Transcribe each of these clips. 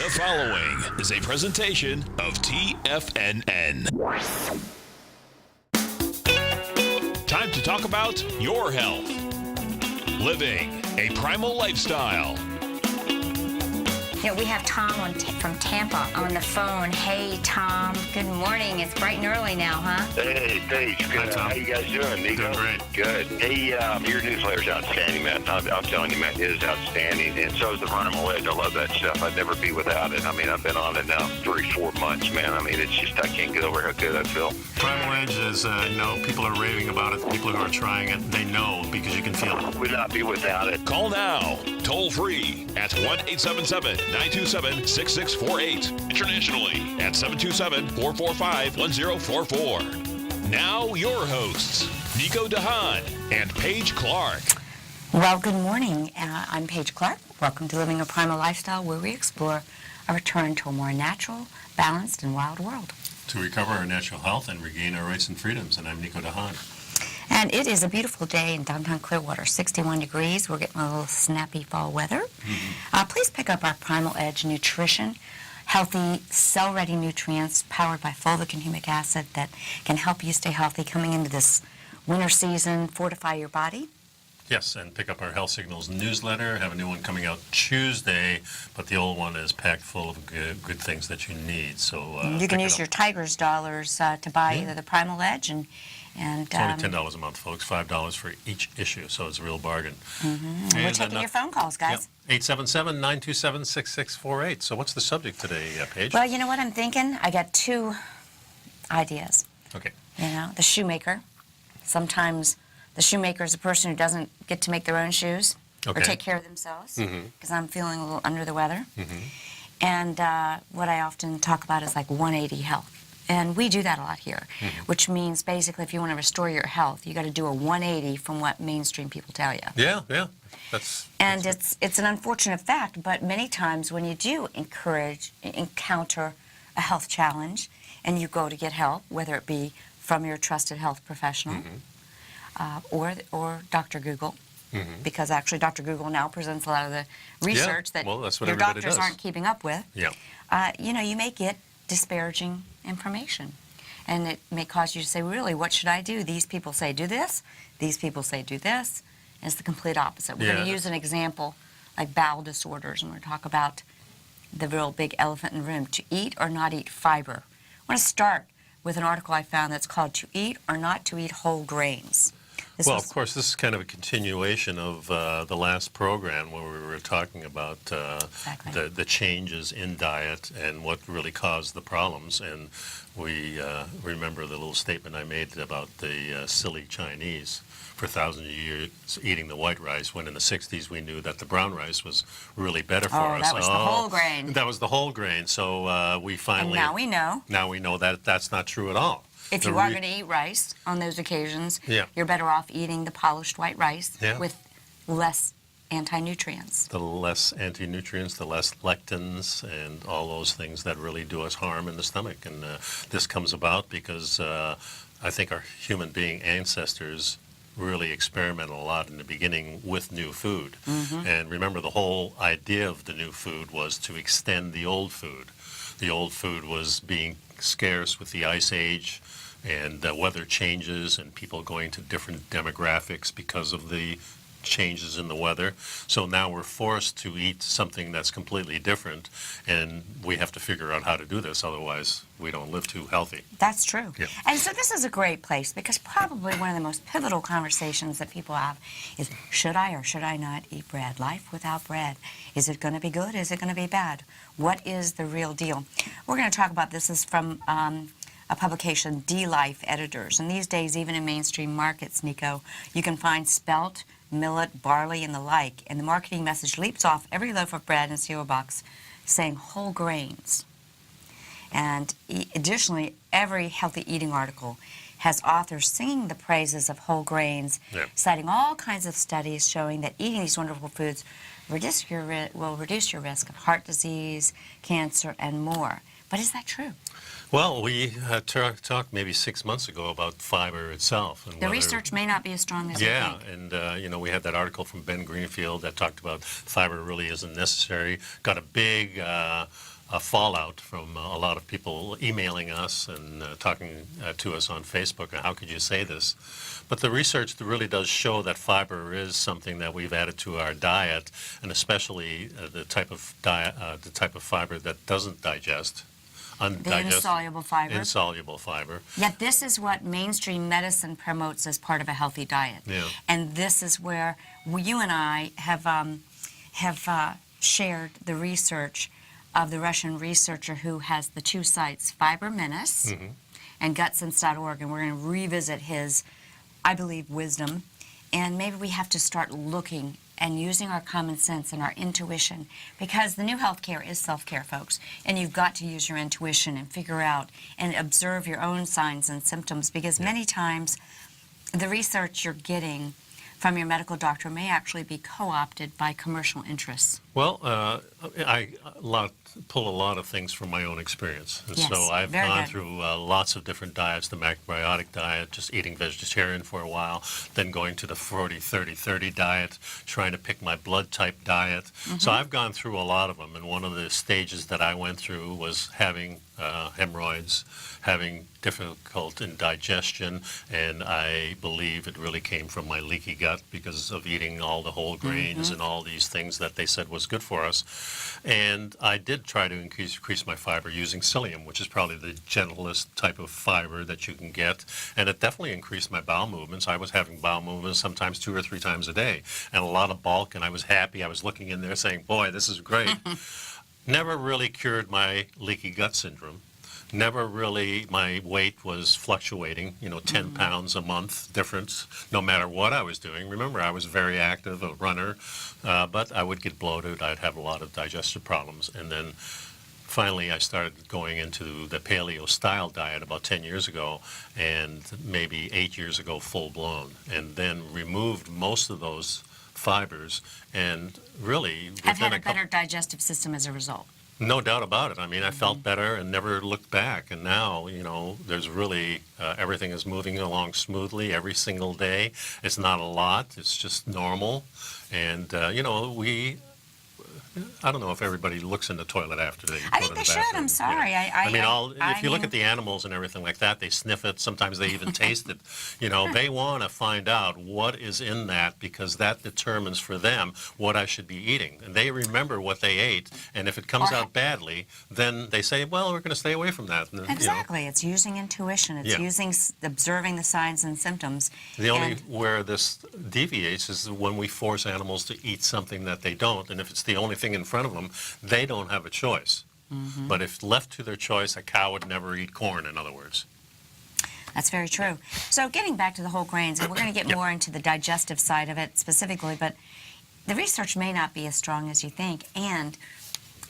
The following is a presentation of TFNN. Time to talk about your health. Living a primal lifestyle. You know, we have Tom from Tampa on the phone. Hey, Tom. Good morning. It's bright and early now, huh? Hey, Paige. Good. Hi, Tom. How you guys doing, Nico? Doing great. Good. Hey, your newsletter's outstanding, man. I'm telling you, man, it is outstanding. And so is the Primal Edge. I love that stuff. I'd never be without it. I mean, I've been on it now 3-4 months, man. I mean, it's just, I can't get over how good I feel. Primal Edge is, people are raving about it. People who are trying it, they know because you can feel it. Would not be without it. Call now, toll free at 1-877-927-6648. Internationally at 727-445-1044. Now your hosts, Nico de Haan and Paige Clark. Well, good morning. I'm Paige Clark. Welcome to Living a Primal Lifestyle, where we explore a return to a more natural, balanced, and wild world. To recover our natural health and regain our rights and freedoms. And I'm Nico de Haan. And it is a beautiful day in downtown Clearwater, 61 degrees. We're getting a little snappy fall weather. Please pick up our Primal Edge Nutrition, healthy, cell-ready nutrients powered by fulvic and humic acid that can help you stay healthy coming into this winter season, fortify your body. Yes, and pick up our Health Signals newsletter. Have a new one coming out Tuesday, but the old one is packed full of good things that you need. So you can use your Tiger's dollars to buy either the Primal Edge and it's only $10 a month, folks. $5 for each issue, so it's a real bargain. We're taking your phone calls, guys. Yep. 877-927-6648. So what's the subject today, Paige? Well, you know what I'm thinking? I got two ideas. Okay. You know, the shoemaker. Sometimes the shoemaker is a person who doesn't get to make their own shoes or take care of themselves, because I'm feeling a little under the weather. And what I often talk about is like 180 health. And we do that a lot here, which means basically if you want to restore your health, you got to do a 180 from what mainstream people tell you. Yeah. It's an unfortunate fact, but many times when you do encounter a health challenge and you go to get help, whether it be from your trusted health professional or Dr. Google, because actually Dr. Google now presents a lot of the research that your doctors aren't keeping up with. Yeah. You may get disparaging information, and it may cause you to say, really, what should I do? These people say do this, these people say do this, and it's the complete opposite. We're going to use an example like bowel disorders, and we're going to talk about the real big elephant in the room, to eat or not eat fiber. I want to start with an article I found that's called To Eat or Not to Eat Whole Grains. Of course, this is kind of a continuation of the last program where we were talking about the changes in diet and what really caused the problems. And we remember the little statement I made about the silly Chinese for thousands of years eating the white rice, when in the 60s we knew that the brown rice was really better for us. That was the whole grain. That was the whole grain. So we finally... And now we know. Now we know that that's not true at all. If you are going to eat rice on those occasions, you're better off eating the polished white rice with less anti-nutrients. The less anti-nutrients, the less lectins, and all those things that really do us harm in the stomach. And this comes about because I think our human being ancestors really experimented a lot in the beginning with new food. And remember, the whole idea of the new food was to extend the old food. The old food was being scarce with the Ice Age and weather changes and people going to different demographics because of the changes in the weather. So now we're forced to eat something that's completely different, and we have to figure out how to do this, otherwise we don't live too healthy. That's true. Yeah. And so this is a great place, because probably one of the most pivotal conversations that people have is, should I or should I not eat bread? Life without bread. Is it going to be good? Is it going to be bad? What is the real deal? We're going to talk about this. Is from a publication, D-Life Editors. And these days, even in mainstream markets, Nico, you can find spelt, millet, barley, and the like. And the marketing message leaps off every loaf of bread and cereal box saying whole grains. And additionally, every healthy eating article has authors singing the praises of whole grains, citing all kinds of studies showing that eating these wonderful foods will reduce your risk of heart disease, cancer, and more. But is that true? Well, we talked maybe 6 months ago about fiber itself. And the research may not be as strong as we think. And we had that article from Ben Greenfield that talked about fiber really isn't necessary. Got a big fallout from a lot of people emailing us and talking to us on Facebook. How could you say this? But the research really does show that fiber is something that we've added to our diet, and especially the type of fiber that doesn't digest. The insoluble fiber. Insoluble fiber. Yet this is what mainstream medicine promotes as part of a healthy diet. Yeah. And this is where you and I have shared the research of the Russian researcher who has the two sites, Fiber Menace and Gutsense.org, and we're going to revisit his, I believe, wisdom. And maybe we have to start looking and using our common sense and our intuition, because the new healthcare is self-care, folks, and you've got to use your intuition and figure out and observe your own signs and symptoms, because many times the research you're getting from your medical doctor may actually be co-opted by commercial interests. Well, I pull a lot of things from my own experience. And Yes, so I've very gone good. through lots of different diets, the macrobiotic diet, just eating vegetarian for a while, then going to the 40-30-30 diet, trying to pick my blood type diet. So I've gone through a lot of them, and one of the stages that I went through was having hemorrhoids, having difficult in digestion, and I believe it really came from my leaky gut because of eating all the whole grains and all these things that they said was good for us. And I did try to increase my fiber using psyllium, which is probably the gentlest type of fiber that you can get, and it definitely increased my bowel movements. I was having bowel movements sometimes 2 or 3 times a day, and a lot of bulk, and I was happy. I was looking in there saying, boy, this is great. Never really cured my leaky gut syndrome. Never really, my weight was fluctuating, 10 pounds a month difference, no matter what I was doing. Remember, I was very active, a runner, but I would get bloated. I'd have a lot of digestive problems. And then finally, I started going into the paleo-style diet about 10 years ago, and maybe 8 years ago, full-blown, and then removed most of those fibers, and really I've had a better digestive system as a result. No doubt about it. I mean, I felt better and never looked back. And now, there's really, everything is moving along smoothly every single day. It's not a lot. It's just normal. And, I don't know if everybody looks in the toilet after they I go think to they the should. bathroom. I'm sorry. Yeah. If you look at the animals and everything like that, they sniff it. Sometimes they even taste it. They want to find out what is in that, because that determines for them what I should be eating. And they remember what they ate. And if it comes out badly, then they say, well, we're going to stay away from that. And, Exactly. It's using intuition. It's observing the signs and symptoms. The only where this deviates is when we force animals to eat something that they don't, and if it's the only thing in front of them, they don't have a choice. But if left to their choice, a cow would never eat corn, in other words. That's very true. So getting back to the whole grains, and we're going to get more into the digestive side of it specifically, but the research may not be as strong as you think, and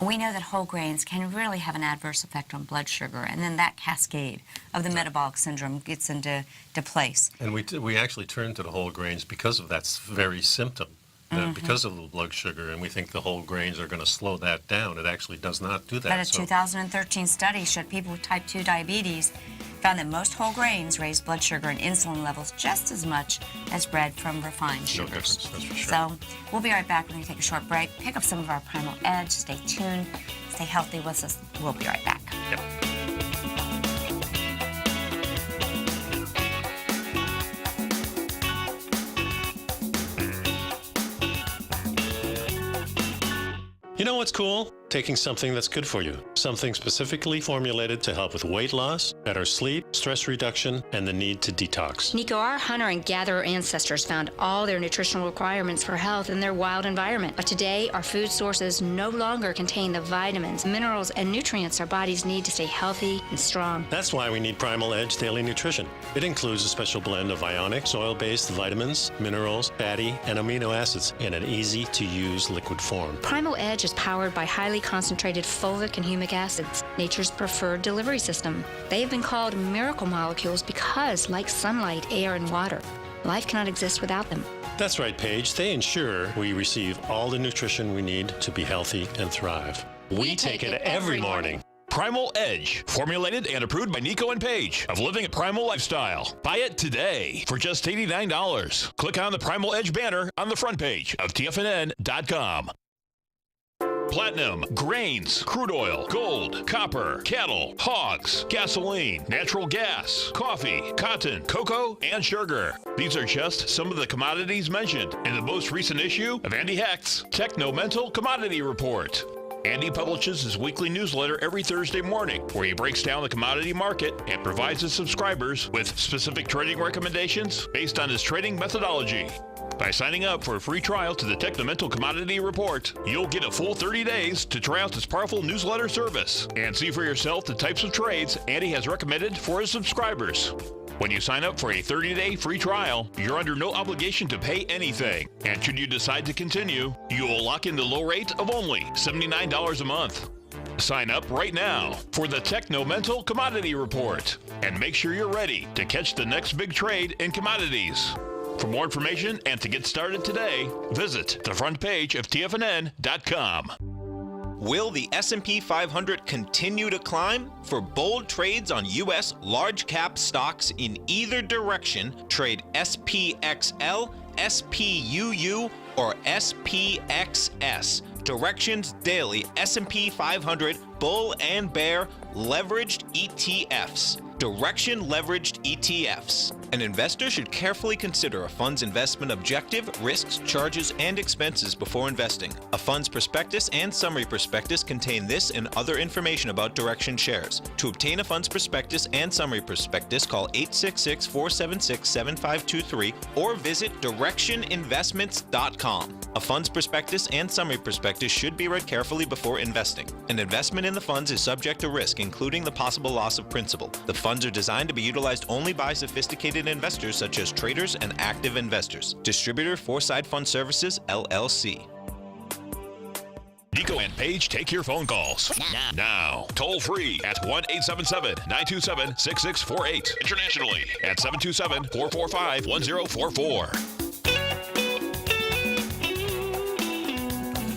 we know that whole grains can really have an adverse effect on blood sugar, and then that cascade of the metabolic syndrome gets into place. And we actually turn to the whole grains because of that very symptom, because of the blood sugar, and we think the whole grains are going to slow that down. It actually does not do that. But a 2013 study showed people with type 2 diabetes found that most whole grains raise blood sugar and insulin levels just as much as bread from refined sugars. No difference, that's for sure. So we'll be right back when we take a short break. Pick up some of our Primal Edge. Stay tuned. Stay healthy with us. We'll be right back. Yep. You know what's cool? Taking something that's good for you. Something specifically formulated to help with weight loss, better sleep, stress reduction, and the need to detox. Nico, our hunter and gatherer ancestors found all their nutritional requirements for health in their wild environment. But today, our food sources no longer contain the vitamins, minerals, and nutrients our bodies need to stay healthy and strong. That's why we need Primal Edge Daily Nutrition. It includes a special blend of ionic, soil-based vitamins, minerals, fatty, and amino acids in an easy-to-use liquid form. Primal Edge is powered by highly concentrated fulvic and humic acids, nature's preferred delivery system. They have been called miracle molecules because, like sunlight, air, and water, life cannot exist without them. That's right, Paige. They ensure we receive all the nutrition we need to be healthy and thrive. We take it every morning. Primal Edge, formulated and approved by Nico and Paige of Living a Primal Lifestyle. Buy it today for just $89. Click on the Primal Edge banner on the front page of TFNN.com. platinum, grains, crude oil, gold, copper, cattle, hogs, gasoline, natural gas, coffee, cotton, cocoa, and sugar. These are just some of the commodities mentioned in the most recent issue of Andy Hecht's Techno-Mental Commodity Report. Andy publishes his weekly newsletter every Thursday morning, where he breaks down the commodity market and provides his subscribers with specific trading recommendations based on his trading methodology. By signing up for a free trial to the Techno-Mental Commodity Report, you'll get a full 30 days to try out this powerful newsletter service and see for yourself the types of trades Andy has recommended for his subscribers. When you sign up for a 30-day free trial, you're under no obligation to pay anything. And should you decide to continue, you will lock in the low rate of only $79 a month. Sign up right now for the Techno-Mental Commodity Report and make sure you're ready to catch the next big trade in commodities. For more information and to get started today, visit the front page of TFNN.com. Will the S&P 500 continue to climb? For bold trades on U.S. large-cap stocks in either direction, trade SPXL, SPUU, or SPXS. Directions Daily S&P 500 Bull and Bear Leveraged ETFs. Direction Leveraged ETFs. An investor should carefully consider a fund's investment objective, risks, charges, and expenses before investing. A fund's prospectus and summary prospectus contain this and other information about Direction shares. To obtain a fund's prospectus and summary prospectus, call 866-476-7523 or visit directioninvestments.com. A fund's prospectus and summary prospectus should be read carefully before investing. An investment in the funds is subject to risk, including the possible loss of principal. The funds are designed to be utilized only by sophisticated investors such as traders and active investors. Distributor Foreside Fund Services, LLC. Nico and Paige take your phone calls now. Toll free at 1-877-927-6648. Internationally at 727-445-1044.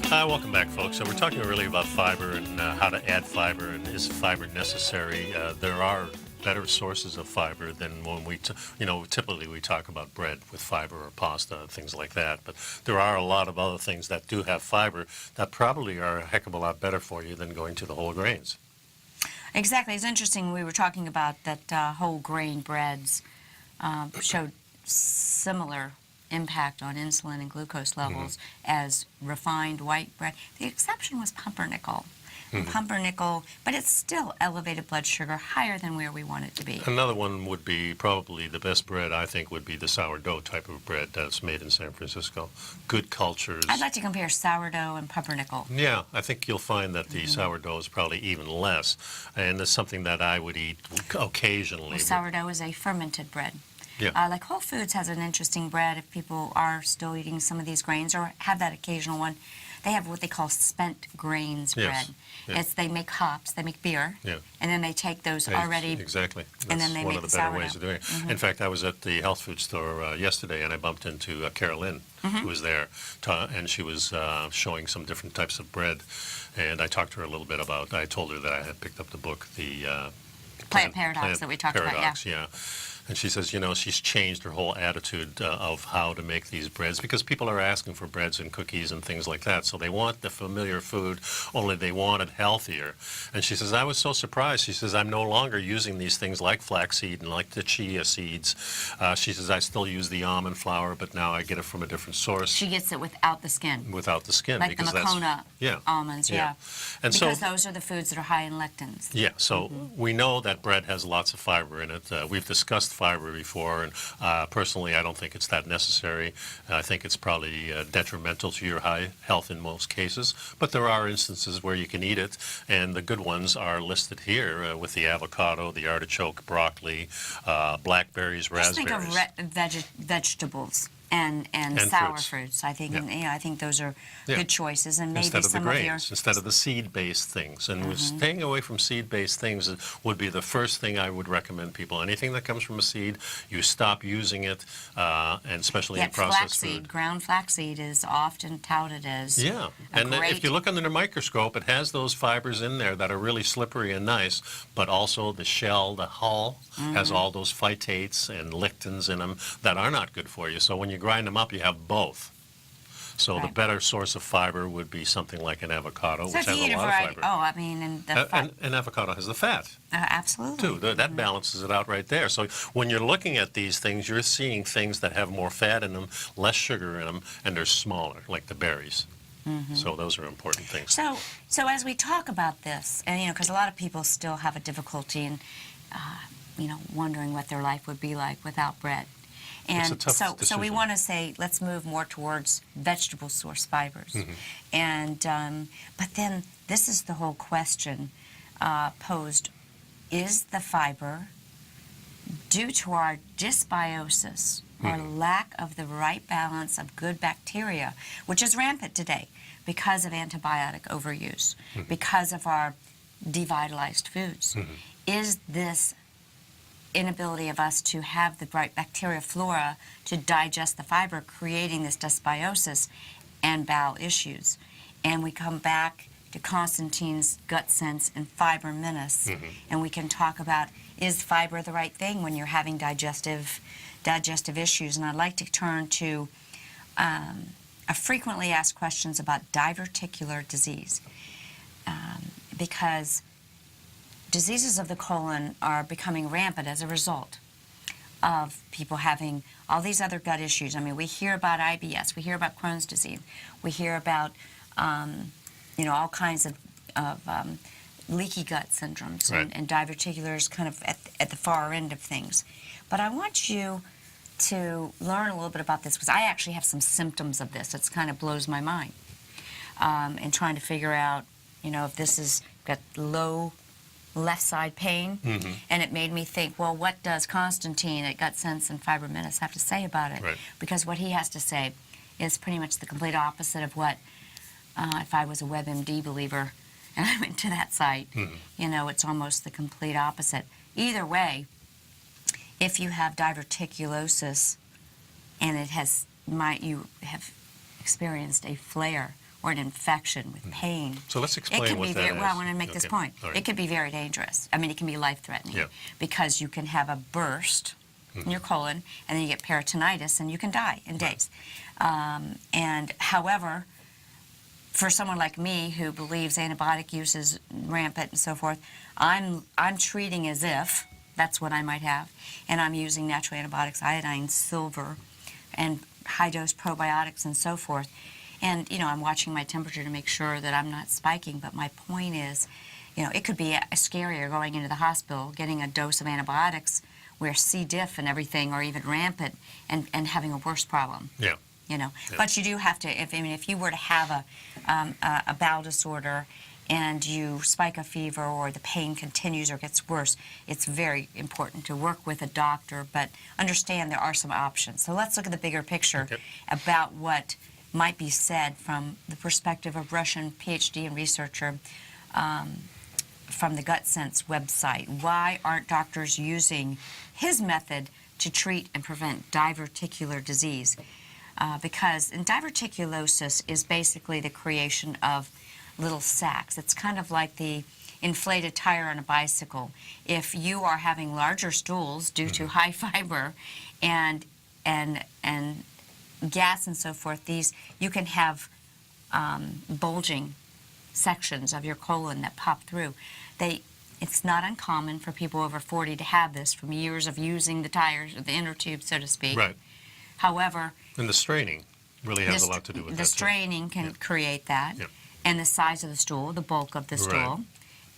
Welcome back, folks. So we're talking really about fiber and how to add fiber, and is fiber necessary? There are better sources of fiber than when typically we talk about bread with fiber or pasta, things like that. But there are a lot of other things that do have fiber that probably are a heck of a lot better for you than going to the whole grains. Exactly. It's interesting. We were talking about that whole grain breads showed similar impact on insulin and glucose levels as refined white bread. The exception was pumpernickel. Pumpernickel, but it's still elevated blood sugar, higher than where we want it to be. Another one would be probably the best bread, I think, would be the sourdough type of bread that's made in San Francisco. Good cultures. I'd like to compare sourdough and pumpernickel. Yeah, I think you'll find that the sourdough is probably even less, and it's something that I would eat occasionally. Well, sourdough is a fermented bread. Yeah. Like Whole Foods has an interesting bread if people are still eating some of these grains or have that occasional one. They have what they call spent grains bread. Yeah. They make hops, they make beer, and then they take those already. Exactly. That's and then they one make of the better ways of doing it. In fact, I was at the health food store yesterday, and I bumped into Carolyn, who was there, and she was showing some different types of bread. And I talked to her a little bit about. I told her that I had picked up the book, the Plant Paradox that we talked about. Yeah. And she says, she's changed her whole attitude of how to make these breads, because people are asking for breads and cookies and things like that. So they want the familiar food, only they want it healthier. And she says, I was so surprised. She says, I'm no longer using these things like flaxseed and like the chia seeds. She says, I still use the almond flour, but now I get it from a different source. She gets it without the skin. Without the skin. Like because the Makona almonds, And because those are the foods that are high in lectins. Yeah, so we know that bread has lots of fiber in it. We've discussed fiber before, and personally I don't think it's that necessary. I think it's probably detrimental to your health in most cases, but there are instances where you can eat it, and the good ones are listed here with the avocado, the artichoke, broccoli, blackberries, raspberries. Just think of vegetables and sour fruits. I think I think those are good choices, and maybe instead of the some grains, instead of the seed-based things. And staying away from seed-based things would be the first thing I would recommend people. Anything that comes from a seed, you stop using it, and especially in processed food. Ground flaxseed is often touted as and if you look under the microscope, it has those fibers in there that are really slippery and nice, but also the shell, the hull, has all those phytates and lectins in them that are not good for you. So when you grind them up, you have both. So the Right. better source of fiber would be something like an avocado, So which if you has eat a a lot of variety, fiber. oh, I mean, and the And avocado has the fat, absolutely. too. That balances it out right there. So when you're looking at these things, you're seeing things that have more fat in them, less sugar in them, and they're smaller, like the berries. So those are important things. So as we talk about this, and because a lot of people still have a difficulty in, wondering what their life would be like without bread. It's a And tough so we decision. want to say, let's move more towards vegetable source fibers. And but then this is the whole question posed: is the fiber, due to our dysbiosis, or lack of the right balance of good bacteria, which is rampant today because of antibiotic overuse, because of our devitalized foods, is this inability of us to have the right bacteria flora to digest the fiber, creating this dysbiosis and bowel issues? And we come back to Constantine's gut sense and fiber menace, and we can talk about, is fiber the right thing when you're having digestive issues? And I'd like to turn to a frequently asked questions about diverticular disease, because diseases of the colon are becoming rampant as a result of people having all these other gut issues. I mean, we hear about IBS, we hear about Crohn's disease, we hear about all kinds of leaky gut syndromes, Right. and diverticulars kind of at the far end of things. But I want you to learn a little bit about this, because I actually have some symptoms of this. It kind of blows my mind. And trying to figure out, if this is got low left side pain, and it made me think, well, what does Constantine at Gut Sense and Fiber Menace have to say about it? Right. Because what he has to say is pretty much the complete opposite of what, if I was a WebMD believer and I went to that site, it's almost the complete opposite. Either way, if you have diverticulosis and you have experienced a flare or an infection with pain, So let's it explain can what be that is. well, I want to make this Okay. point. All right. It could be very dangerous. I mean, it can be life-threatening, Yeah. because you can have a burst in your colon, and then you get peritonitis, and you can die in days. And however, for someone like me who believes antibiotic use is rampant and so forth, I'm treating as if that's what I might have, and I'm using natural antibiotics, iodine, silver, and high-dose probiotics and so forth. And, I'm watching my temperature to make sure that I'm not spiking, but my point is, it could be scarier going into the hospital, getting a dose of antibiotics where C. diff and everything are even rampant, and having a worse problem. Yeah. But you do have to, if you were to have a bowel disorder and you spike a fever, or the pain continues or gets worse, it's very important to work with a doctor, but understand there are some options. So let's look at the bigger picture about what might be said from the perspective of Russian PhD and researcher from the Gut Sense website. Why aren't doctors using his method to treat and prevent diverticular disease? Because diverticulosis is basically the creation of little sacs. It's kind of like the inflated tire on a bicycle. If you are having larger stools due to high fiber and gas and so forth, you can have bulging sections of your colon that pop through. It's not uncommon for people over 40 to have this from years of using the tires, or the inner tube, so to speak. Right. However, And the straining really has a lot to do with that. the straining can create that, Yep. and the size of the stool, the bulk of the stool,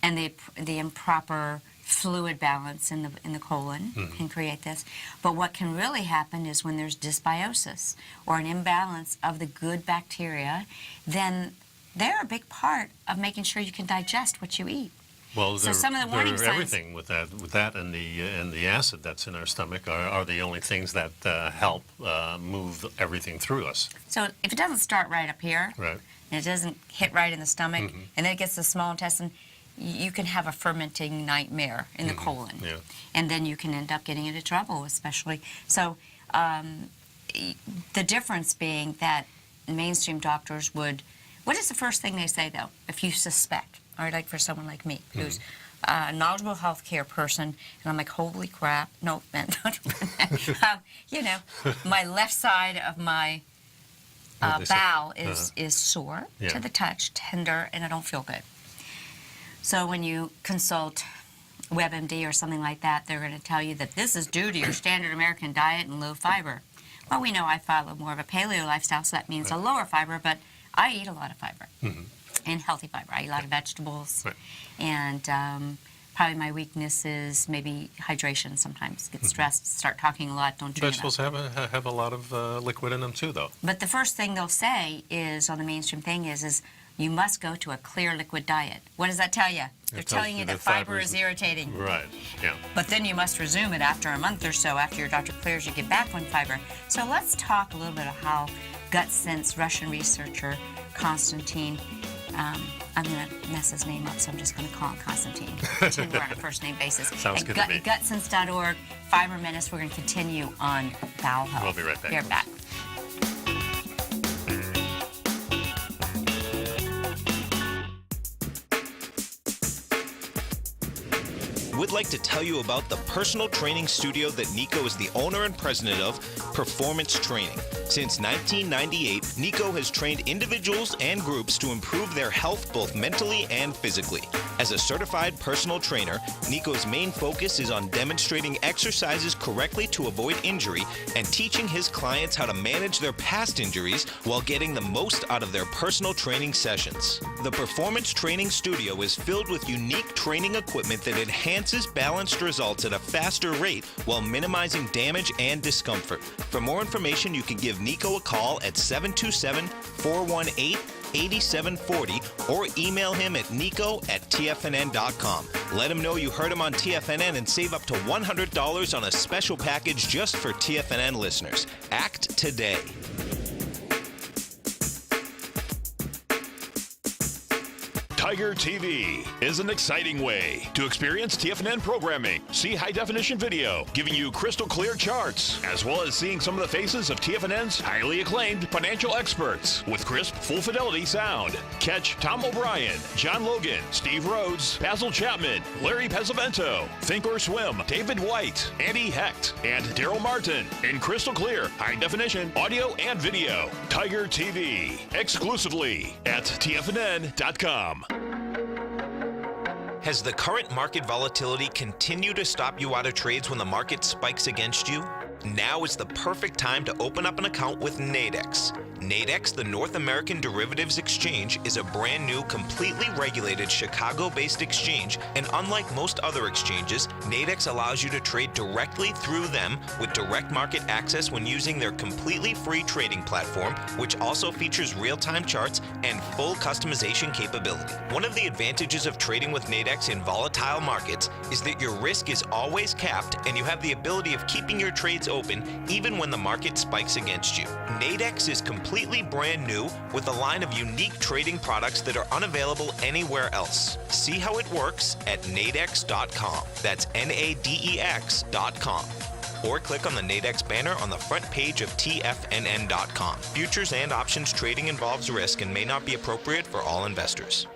and the improper fluid balance in the colon can create this. But what can really happen is when there's dysbiosis or an imbalance of the good bacteria, then they're a big part of making sure you can digest what you eat. Well, So some of the warning signs- everything with that and the acid that's in our stomach are the only things that help move everything through us. So if it doesn't start right up here, Right. and it doesn't hit right in the stomach, and then it gets to the small intestine, you can have a fermenting nightmare in the colon. Yeah. And then you can end up getting into trouble, especially. So the difference being that mainstream doctors would, what is the first thing they say, though, if you suspect? All right, like for someone like me, who's a knowledgeable healthcare person, and I'm like, holy crap, no, man, my left side of my bowel is sore Yeah. to the touch, tender, and it don't feel good. So when you consult WebMD or something like that, they're going to tell you that this is due to your standard American diet and low fiber. Well, we know I follow more of a paleo lifestyle, so that means a lower fiber, but I eat a lot of fiber and healthy fiber. I eat a lot of vegetables, and probably my weakness is maybe hydration sometimes. Get stressed, start talking a lot, don't drink enough. Vegetables have a lot of liquid in them too, though. But the first thing they'll say is, on the mainstream thing is you must go to a clear liquid diet. What does that tell you? They're telling you that fiber is irritating. Right, yeah. But then you must resume it after a month or so, after your doctor clears you, get back on fiber. So let's talk a little bit of how Gut Sense Russian researcher Konstantin, I'm going to mess his name up, so I'm just going to call him Konstantin. Pretend we're on a first-name basis. Sounds good to me. Gutsense.org, Fiber Menace. We're going to continue on bowel health. We'll be right back. Be right back. Would like to tell you about the personal training studio that Nico is the owner and president of, Performance Training. Since 1998, Nico has trained individuals and groups to improve their health both mentally and physically. As a certified personal trainer, Nico's main focus is on demonstrating exercises correctly to avoid injury and teaching his clients how to manage their past injuries while getting the most out of their personal training sessions. The Performance Training Studio is filled with unique training equipment that enhances balanced results at a faster rate while minimizing damage and discomfort. For more information, you can give Nico a call at 727-418-8740 or email him at nico@tfnn.com. Let him know you heard him on TFNN and save up to $100 on a special package just for TFNN listeners. Act today. Tiger TV is an exciting way to experience TFNN programming. See high-definition video, giving you crystal clear charts, as well as seeing some of the faces of TFNN's highly acclaimed financial experts with crisp, full-fidelity sound. Catch Tom O'Brien, John Logan, Steve Rhodes, Basil Chapman, Larry Pesavento, Think or Swim, David White, Andy Hecht, and Daryl Martin in crystal clear, high-definition audio and video. Tiger TV, exclusively at TFNN.com. Has the current market volatility continued to stop you out of trades when the market spikes against you? Now is the perfect time to open up an account with Nadex. Nadex, the North American Derivatives Exchange, is a brand new, completely regulated Chicago-based exchange, and unlike most other exchanges, Nadex allows you to trade directly through them with direct market access when using their completely free trading platform, which also features real-time charts and full customization capability. One of the advantages of trading with Nadex in volatile markets is that your risk is always capped and you have the ability of keeping your trades open even when the market spikes against you. Nadex is completely brand new with a line of unique trading products that are unavailable anywhere else. See how it works at nadex.com. That's NADEX.com. Or click on the Nadex banner on the front page of TFNN.com. Futures and options trading involves risk and may not be appropriate for all investors.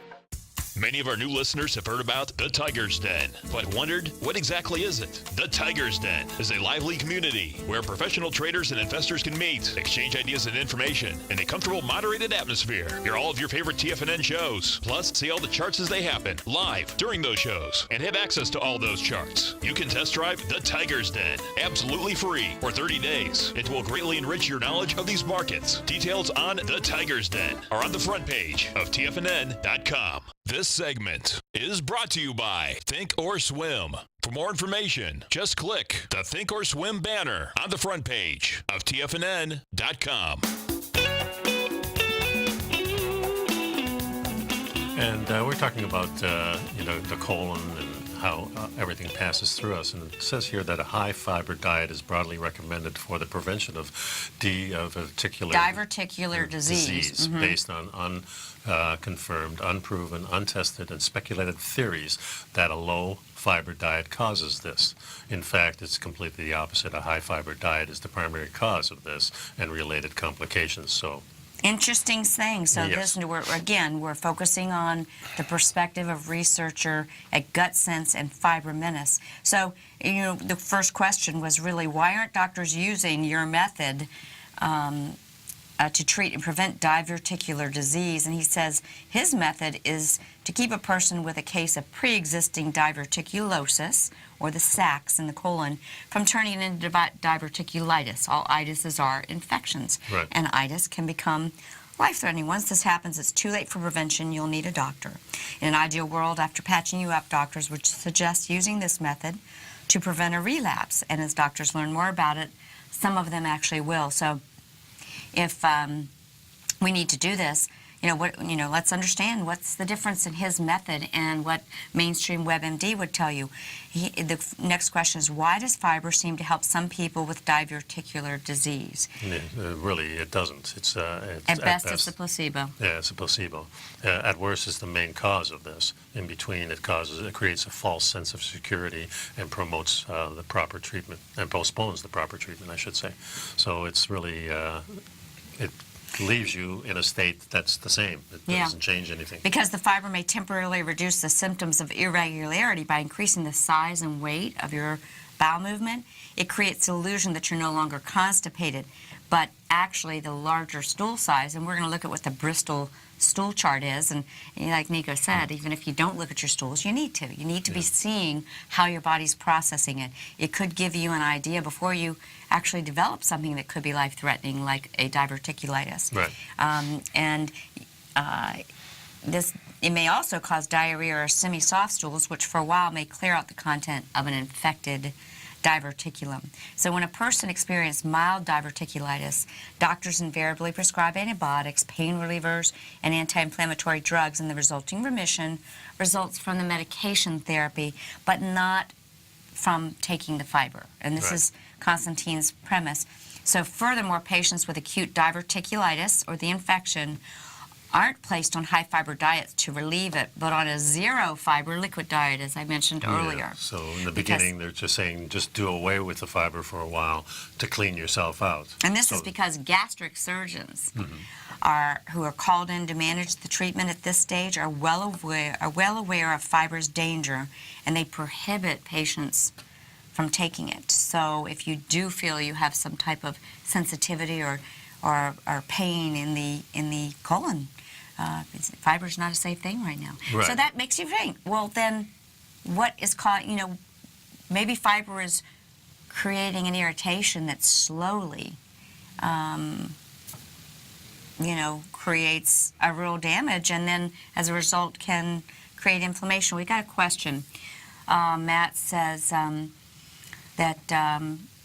Many of our new listeners have heard about the Tiger's Den, but wondered, what exactly is it? The Tiger's Den is a lively community where professional traders and investors can meet, exchange ideas and information in a comfortable, moderated atmosphere. Hear all of your favorite TFNN shows, plus see all the charts as they happen live during those shows, and have access to all those charts. You can test drive the Tiger's Den absolutely free for 30 days. It will greatly enrich your knowledge of these markets. Details on the Tiger's Den are on the front page of TFNN.com. This segment is brought to you by Think or Swim. For more information, just click the Think or Swim banner on the front page of TFNN.com. And we're talking about, the colon and how everything passes through us. And it says here that a high-fiber diet is broadly recommended for the prevention of diverticular disease. Mm-hmm. Based on unconfirmed, unproven, untested, and speculated theories that a low-fiber diet causes this. In fact, it's completely the opposite. A high-fiber diet is the primary cause of this and related complications. So. Interesting thing. So yes. We're focusing on the perspective of researcher at Gut Sense and Fiber Menace. So, the first question was really, why aren't doctors using your method to treat and prevent diverticular disease, and he says his method is to keep a person with a case of pre-existing diverticulosis, or the sacs in the colon, from turning into diverticulitis. All itises are infections, Right. and itis can become life-threatening. Once this happens, it's too late for prevention. You'll need a doctor. In an ideal world, after patching you up, doctors would suggest using this method to prevent a relapse, and as doctors learn more about it, some of them actually will. So if we need to do this, let's understand what's the difference in his method and what mainstream WebMD would tell you. The next question is, why does fiber seem to help some people with diverticular disease? Really, it doesn't. It's At best, it's a placebo. Yeah, it's a placebo. At worst, it's the main cause of this. In between, it creates a false sense of security and promotes the proper treatment, and postpones the proper treatment, I should say. So it's really, it leaves you in a state that's the same. It doesn't change anything. Because the fiber may temporarily reduce the symptoms of irregularity by increasing the size and weight of your bowel movement. It creates the illusion that you're no longer constipated, but actually the larger stool size, and we're going to look at what the Bristol stool chart is, and like Nico said, even if you don't look at your stools, you need to. You need to be seeing how your body's processing it. It could give you an idea before you actually develop something that could be life-threatening, like a diverticulitis. Right. It may also cause diarrhea or semi-soft stools, which for a while may clear out the content of an infected diverticulum. So when a person experiences mild diverticulitis, doctors invariably prescribe antibiotics, pain relievers, and anti-inflammatory drugs, and the resulting remission results from the medication therapy, but not from taking the fiber. And this is Constantine's premise. So furthermore, patients with acute diverticulitis, or the infection, aren't placed on high-fiber diets to relieve it, but on a zero-fiber liquid diet, as I mentioned earlier. So in the beginning, they're just saying, just do away with the fiber for a while to clean yourself out. And this is because gastric surgeons who are called in to manage the treatment at this stage are well aware of fiber's danger, and they prohibit patients from taking it. So if you do feel you have some type of sensitivity or pain in the colon, fiber's not a safe thing right now. Right. So that makes you think, well, then what is maybe fiber is creating an irritation that slowly, creates a real damage, and then as a result can create inflammation. We got a question. Matt says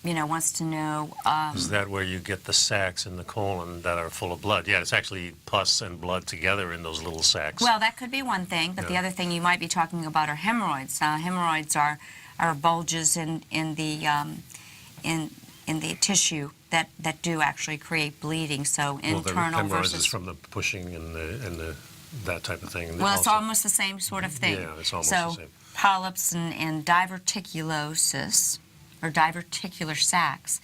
wants to know... is that where you get the sacs in the colon that are full of blood? Yeah, it's actually pus and blood together in those little sacs. Well, that could be one thing, but the other thing you might be talking about are hemorrhoids. Hemorrhoids are bulges in the tissue that do actually create bleeding. So internal the versus... is from the pushing and the that type of thing. Well, it's almost the same sort of thing. Yeah, it's almost the same. Polyps and diverticulosis, or diverticular sacs,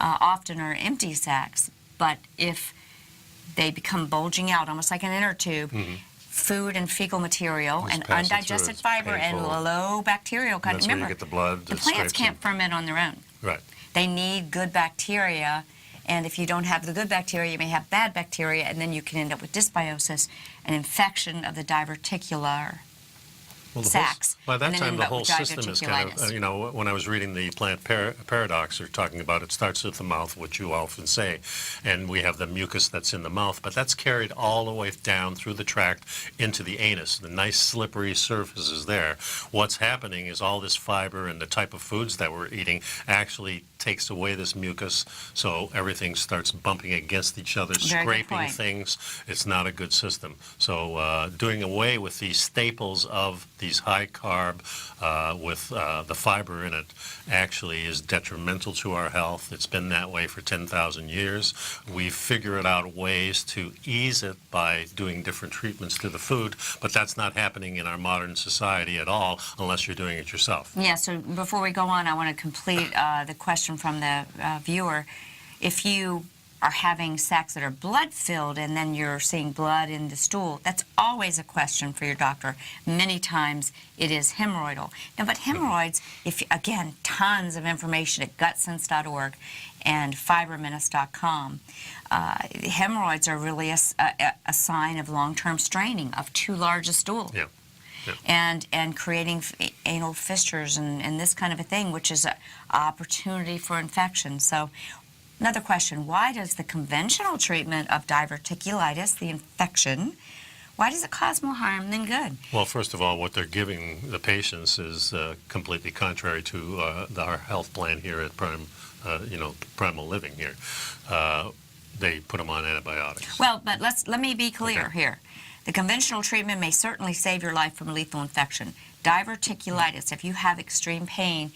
often are empty sacs, but if they become bulging out, almost like an inner tube, food and fecal material and undigested fiber and low bacterial content. That's where you get the blood. The plants can't ferment on their own. Right. They need good bacteria, and if you don't have the good bacteria, you may have bad bacteria, and then you can end up with dysbiosis, an infection of the diverticular sacs. By that time, the whole system is kind of, when I was reading the plant paradox, they're talking about it starts with the mouth, which you often say, and we have the mucus that's in the mouth, but that's carried all the way down through the tract into the anus. The nice slippery surface is there. What's happening is all this fiber and the type of foods that we're eating actually takes away this mucus, so everything starts bumping against each other, scraping things. It's not a good system. So doing away with these staples of these high carb with the fiber in it actually is detrimental to our health. It's been that way for 10,000 years. We've figured out ways to ease it by doing different treatments to the food, but that's not happening in our modern society at all unless you're doing it yourself. Yeah, so before we go on, I want to complete the question from the viewer. If you are having sacs that are blood-filled and then you're seeing blood in the stool, that's always a question for your doctor. Many times it is hemorrhoidal. Now, but hemorrhoids, again, tons of information at gutsense.org, and fibermenace.com. Hemorrhoids are really a sign of long-term straining of too large a stool. Yeah. And creating anal fissures and this kind of a thing, which is an opportunity for infection. So another question, why does the conventional treatment of diverticulitis, the infection, why does it cause more harm than good? Well, first of all, what they're giving the patients is completely contrary to our health plan here at Primal Living here. They put them on antibiotics. Well, but let me be clear here. The conventional treatment may certainly save your life from lethal infection. Diverticulitis, if you have extreme pain,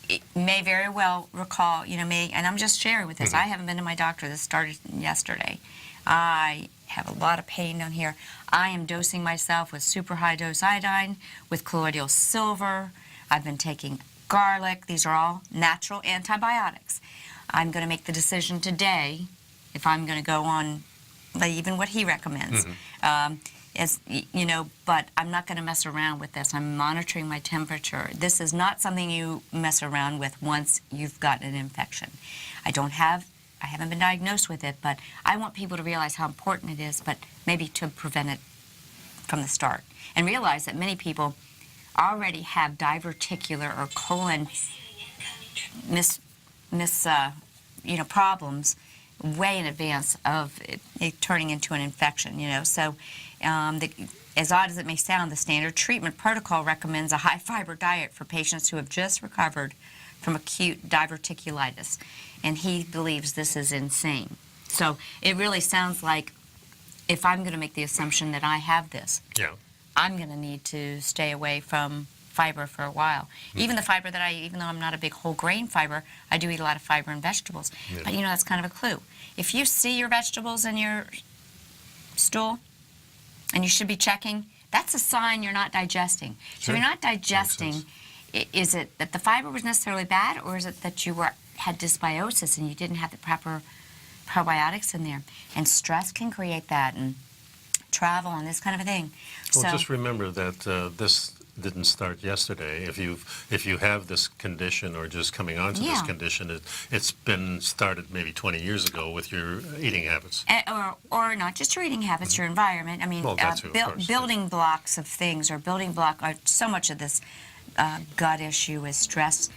it may very well recall, and I'm just sharing with this. I haven't been to my doctor. This started yesterday. I have a lot of pain down here. I am dosing myself with super high dose iodine, with colloidal silver. I've been taking garlic. These are all natural antibiotics. I'm going to make the decision today if I'm going to go on even what he recommends. But I'm not going to mess around with this. I'm monitoring my temperature. This is not something you mess around with once you've gotten an infection. I haven't been diagnosed with it, but I want people to realize how important it is, but maybe to prevent it from the start. And realize that many people already have diverticular or colon problems way in advance of it turning into an infection, So as odd as it may sound, the standard treatment protocol recommends a high-fiber diet for patients who have just recovered from acute diverticulitis. And he believes this is insane. So it really sounds like if I'm going to make the assumption that I have this, I'm going to need to stay away from fiber for a while. Even the fiber that even though I'm not a big whole grain fiber, I do eat a lot of fiber and vegetables. But that's kind of a clue. If you see your vegetables in your stool, and you should be checking, that's a sign you're not digesting. So if you're not digesting, is it that the fiber was necessarily bad, or is it that you had dysbiosis and you didn't have the proper probiotics in there? And stress can create that, and travel and this kind of a thing. Well, so just remember that this didn't start yesterday. If you have this condition or just coming onto this condition, it's been started maybe 20 years ago with your eating habits. Or not just your eating habits, your environment. I mean, building blocks of things, or so much of this gut issue is stress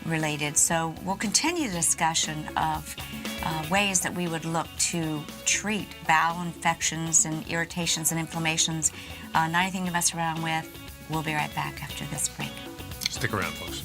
related. So we'll continue the discussion of ways that we would look to treat bowel infections and irritations and inflammations. Not anything to mess around with. We'll be right back after this break. Stick around, folks.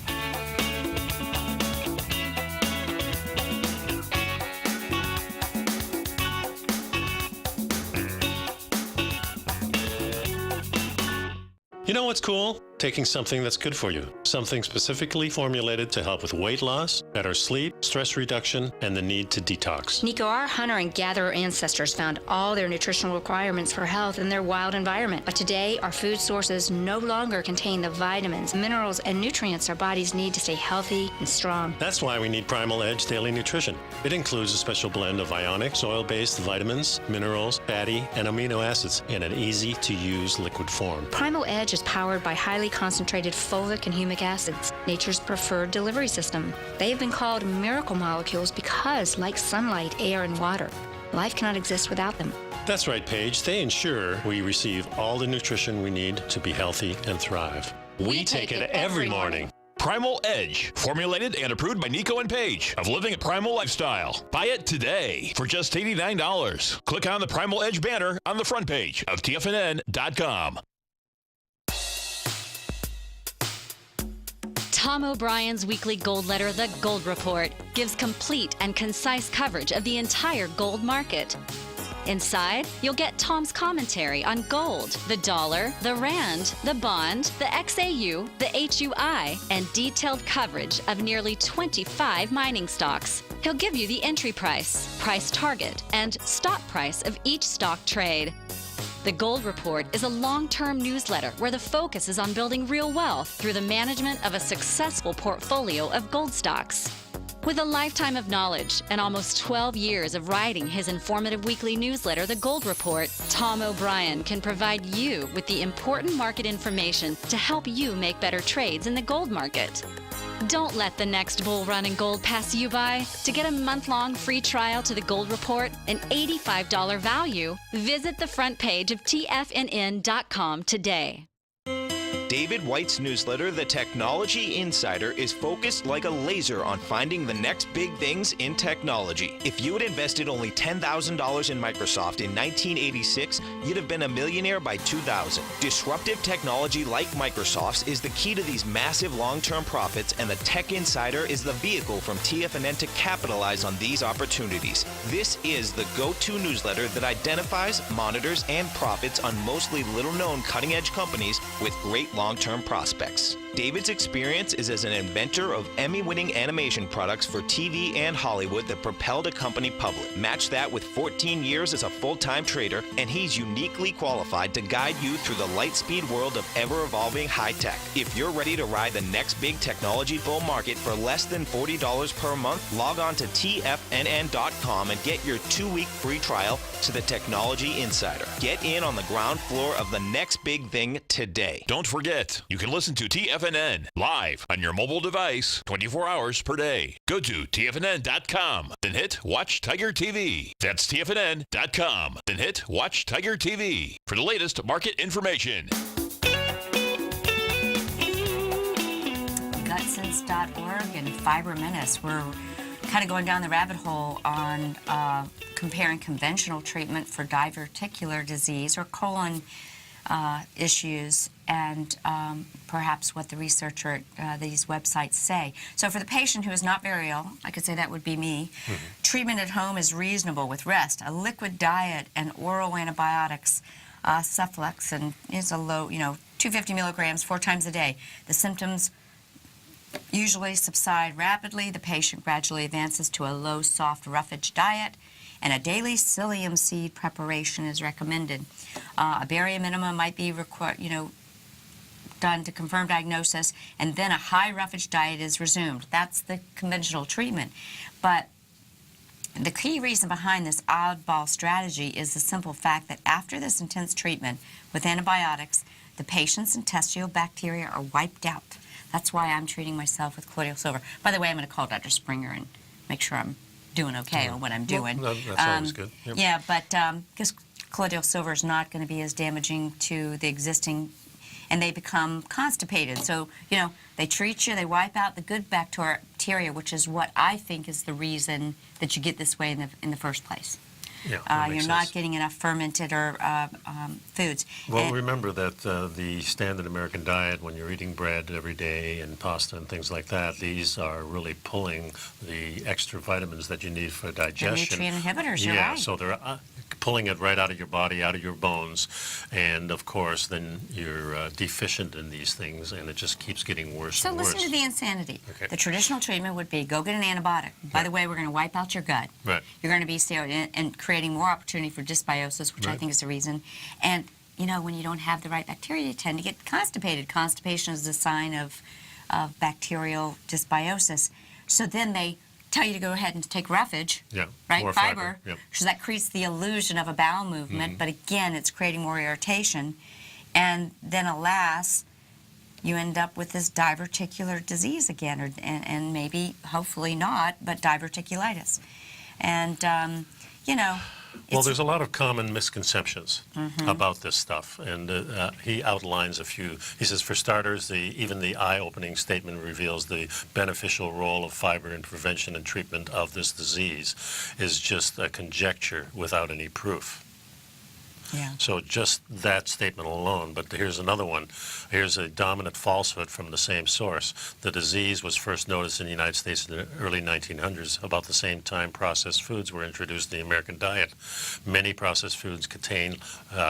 You know what's cool? Taking something that's good for you. Something specifically formulated to help with weight loss, better sleep, stress reduction, and the need to detox. Nico, our hunter and gatherer ancestors found all their nutritional requirements for health in their wild environment. But today, our food sources no longer contain the vitamins, minerals, and nutrients our bodies need to stay healthy and strong. That's why we need Primal Edge Daily Nutrition. It includes a special blend of ionic, soil-based vitamins, minerals, fatty, and amino acids in an easy-to-use liquid form. Primal Edge is powered by highly concentrated folic and humic acids, nature's preferred delivery system. They have been called miracle molecules because, like sunlight, air, and water, life cannot exist without them. That's right, Paige. They ensure we receive all the nutrition we need to be healthy and thrive. We take it every morning. Primal Edge, formulated and approved by Nico and Paige of Living a Primal Lifestyle. Buy it today for just $89. Click on the Primal Edge banner on the front page of TFNN.com. Tom O'Brien's weekly gold letter, The Gold Report, gives complete and concise coverage of the entire gold market. Inside, you'll get Tom's commentary on gold, the dollar, the rand, the bond, the XAU, the HUI, and detailed coverage of nearly 25 mining stocks. He'll give you the entry price, price target, and stop price of each stock trade. The Gold Report is a long-term newsletter where the focus is on building real wealth through the management of a successful portfolio of gold stocks. With a lifetime of knowledge and almost 12 years of writing his informative weekly newsletter, The Gold Report, Tom O'Brien can provide you with the important market information to help you make better trades in the gold market. Don't let the next bull run in gold pass you by. To get a month-long free trial to the Gold Report, an $85 value, visit the front page of TFNN.com today. David White's newsletter, The Technology Insider, is focused like a laser on finding the next big things in technology. If you had invested only $10,000 in Microsoft in 1986, you'd have been a millionaire by 2000. Disruptive technology like Microsoft's is the key to these massive long-term profits, and the Tech Insider is the vehicle from TFNN to capitalize on these opportunities. This is the go-to newsletter that identifies, monitors, and profits on mostly little-known cutting-edge companies with great long-term prospects. David's experience is as an inventor of Emmy-winning animation products for TV and Hollywood that propelled a company public. Match that with 14 years as a full-time trader, and he's uniquely qualified to guide you through the light-speed world of ever-evolving high-tech. If you're ready to ride the next big technology bull market for less than $40 per month, log on to TFNN.com and get your 2-week free trial to the Technology Insider. Get in on the ground floor of the next big thing today. Don't forget, you can listen to TFNN live on your mobile device 24 hours per day. Go to TFNN.com, then hit Watch Tiger TV. That's TFNN.com, then hit Watch Tiger TV for the latest market information. Gutsense.org and Fiber Menace. We're kind of going down the rabbit hole on comparing conventional treatment for diverticular disease or colon issues and perhaps what the researcher at these websites say. So for the patient who is not very ill, I could say that would be me, treatment at home is reasonable with rest, a liquid diet, and oral antibiotics. Cephalexin is a low, 250 milligrams 4 times a day. The symptoms usually subside rapidly. The patient gradually advances to a low, soft roughage diet, and a daily psyllium seed preparation is recommended. A barium minimum might be done to confirm diagnosis, and then a high roughage diet is resumed. That's the conventional treatment. But the key reason behind this oddball strategy is the simple fact that after this intense treatment with antibiotics, the patient's intestinal bacteria are wiped out. That's why I'm treating myself with colloidal silver. By the way, I'm going to call Dr. Springer and make sure I'm doing okay on what I'm doing. Well, that's always good. Yep. Yeah, but because colloidal silver is not going to be as damaging to the existing, and they become constipated. So, they treat you, they wipe out the good bacteria, which is what I think is the reason that you get this way in the first place. Yeah, you're not getting enough fermented or foods. Well, remember that the standard American diet, when you're eating bread every day and pasta and things like that, these are really pulling the extra vitamins that you need for digestion. The nutrient inhibitors, you're right. So they're pulling it right out of your body, out of your bones, and of course then you're deficient in these things, and it just keeps getting worse and worse. So listen to the insanity. Okay. The traditional treatment would be go get an antibiotic. By the way, we're going to wipe out your gut. Right. You're going to be and creating more opportunity for dysbiosis, which I think is the reason. And when you don't have the right bacteria, you tend to get constipated. Constipation is a sign of bacterial dysbiosis. So then they tell you to go ahead and take roughage, right? More Fiber. Yep. So that creates the illusion of a bowel movement, but again, it's creating more irritation. And then, alas, you end up with this diverticular disease again, and maybe, hopefully not, but diverticulitis. And, well, there's a lot of common misconceptions about this stuff, and he outlines a few. He says, for starters, even the eye-opening statement reveals the beneficial role of fiber in prevention and treatment of this disease is just a conjecture without any proof. Yeah. So just that statement alone. But here's another one. Here's a dominant falsehood from the same source. The disease was first noticed in the United States in the early 1900s, about the same time processed foods were introduced in the American diet. Many processed foods contain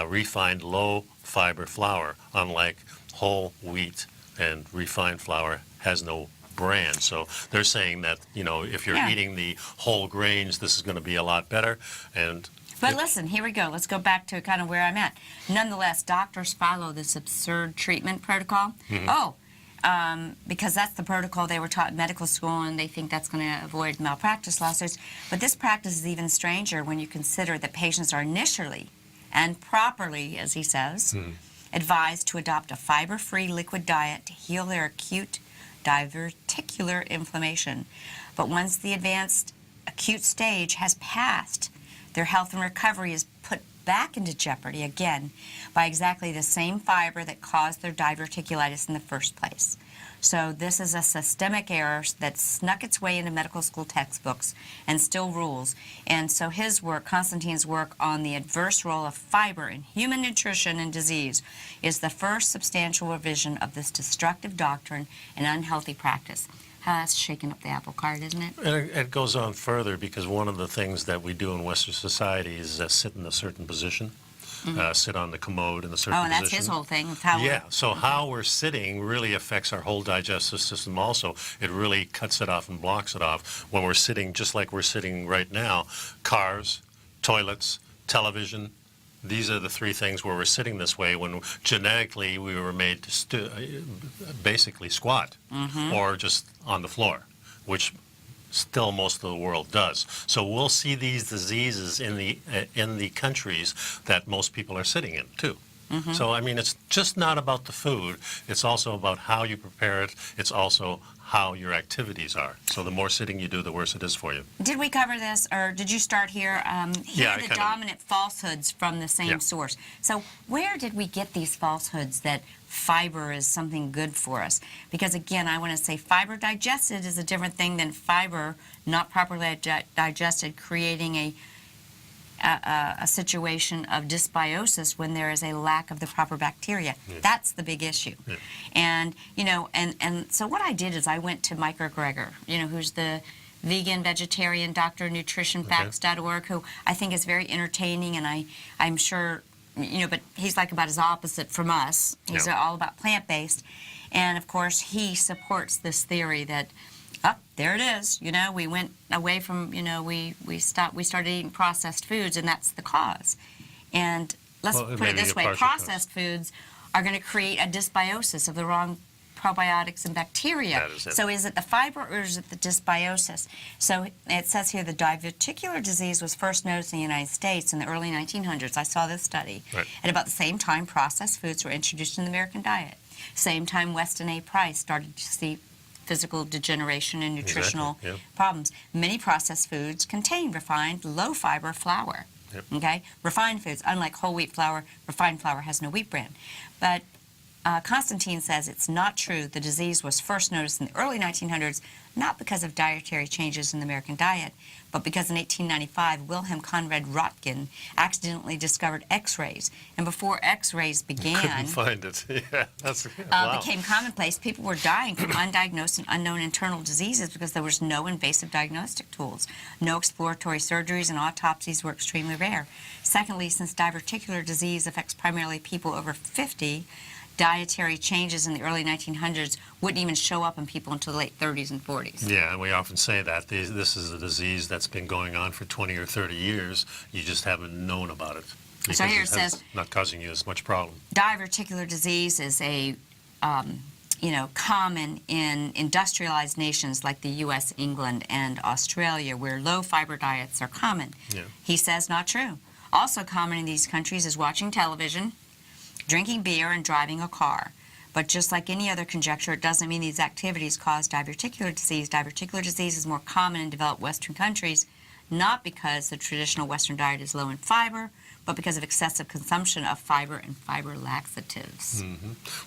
refined low-fiber flour, unlike whole wheat, and refined flour has no bran. So they're saying that, if you're eating the whole grains, this is going to be a lot better. But listen, here we go. Let's go back to kind of where I'm at. Nonetheless, doctors follow this absurd treatment protocol. Because that's the protocol they were taught in medical school, and they think that's going to avoid malpractice lawsuits. But this practice is even stranger when you consider that patients are initially and properly, as he says, advised to adopt a fiber-free liquid diet to heal their acute diverticular inflammation. But once the advanced acute stage has passed, their health and recovery is put back into jeopardy again by exactly the same fiber that caused their diverticulitis in the first place. So this is a systemic error that snuck its way into medical school textbooks and still rules. And so his work, Constantine's work on the adverse role of fiber in human nutrition and disease, is the first substantial revision of this destructive doctrine and unhealthy practice. That's shaking up the apple cart, isn't it? And it goes on further because one of the things that we do in Western society is sit in a certain position. Sit on the commode in a certain position. Oh, and that's his whole thing. Of how So how we're sitting really affects our whole digestive system also. It really cuts it off and blocks it off. When we're sitting just like we're sitting right now, cars, toilets, television, these are the three things where we're sitting this way when genetically we were made to basically squat or just on the floor, which still most of the world does. So we'll see these diseases in the countries that most people are sitting in too. So I mean, it's just not about the food. It's also about how you prepare it. It's also how your activities are. So the more sitting you do, the worse it is for you. Did we cover this, or did you start here? Here are the dominant falsehoods from the same source. So where did we get these falsehoods that fiber is something good for us? Because again, I want to say fiber digested is a different thing than fiber not properly digested, creating a situation of dysbiosis when there is a lack of the proper bacteria. That's the big issue. And, you know, and so what I did is I went to Mike Greger, you know, who's the vegan, vegetarian doctor, nutritionfacts.org, who I think is very entertaining, and I'm sure, you know, but he's like about as opposite from us. He's all about plant-based. And, of course, he supports this theory that, there it is. You know, we went away from, you know, we started eating processed foods, and that's the cause. And let's put it this way, processed foods are going to create a dysbiosis of the wrong probiotics and bacteria. That is it. So is it the fiber or is it the dysbiosis? So it says here the diverticular disease was first noticed in the United States in the early 1900s. I saw this study. At about the same time, processed foods were introduced in the American diet. Same time, Weston A. Price started to see physical degeneration and nutritional problems. Many processed foods contain refined, low-fiber flour. Okay, refined foods, unlike whole wheat flour, refined flour has no wheat bran. But Constantine says it's not true. The disease was first noticed in the early 1900s, not because of dietary changes in the American diet, but because in 1895, Wilhelm Conrad Röntgen accidentally discovered X-rays. And before X-rays began, couldn't find it. Wow. Became commonplace. People were dying from undiagnosed and unknown internal diseases because there was no invasive diagnostic tools. No exploratory surgeries, and autopsies were extremely rare. Secondly, since diverticular disease affects primarily people over 50, dietary changes in the early 1900s wouldn't even show up in people until the late 30s and 40s. Yeah, and we often say that this is a disease that's been going on for 20 or 30 years. You just haven't known about it. So here it says, not causing you as much problem. Diverticular disease is a, you know, common in industrialized nations like the U.S., England, and Australia, where low-fiber diets are common. He says not true. Also common in these countries is watching television, drinking beer, and driving a car. But just like any other conjecture, it doesn't mean these activities cause diverticular disease. Diverticular disease is more common in developed Western countries, not because the traditional Western diet is low in fiber, but because of excessive consumption of fiber and fiber laxatives.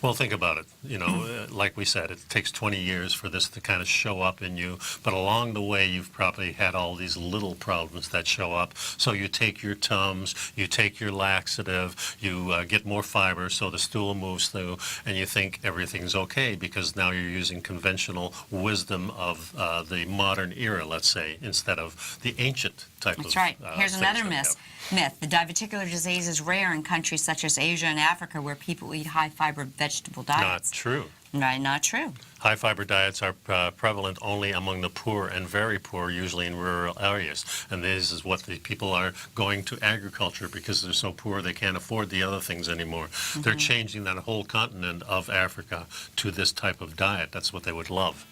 Well, think about it. You know, like we said, it takes 20 years for this to kind of show up in you, but along the way you've probably had all these little problems that show up. So you take your Tums, you take your laxative, you get more fiber so the stool moves through, and you think everything's okay because now you're using conventional wisdom of the modern era, let's say, instead of the ancient type of That's right. Here's another myth. The diverticular disease is rare in countries such as Asia and Africa where people eat high-fiber vegetable diets. Not true. Right, not true. High-fiber diets are prevalent only among the poor and very poor, usually in rural areas. And this is what the people are going to agriculture because they're so poor they can't afford the other things anymore. They're changing that whole continent of Africa to this type of diet. That's what they would love.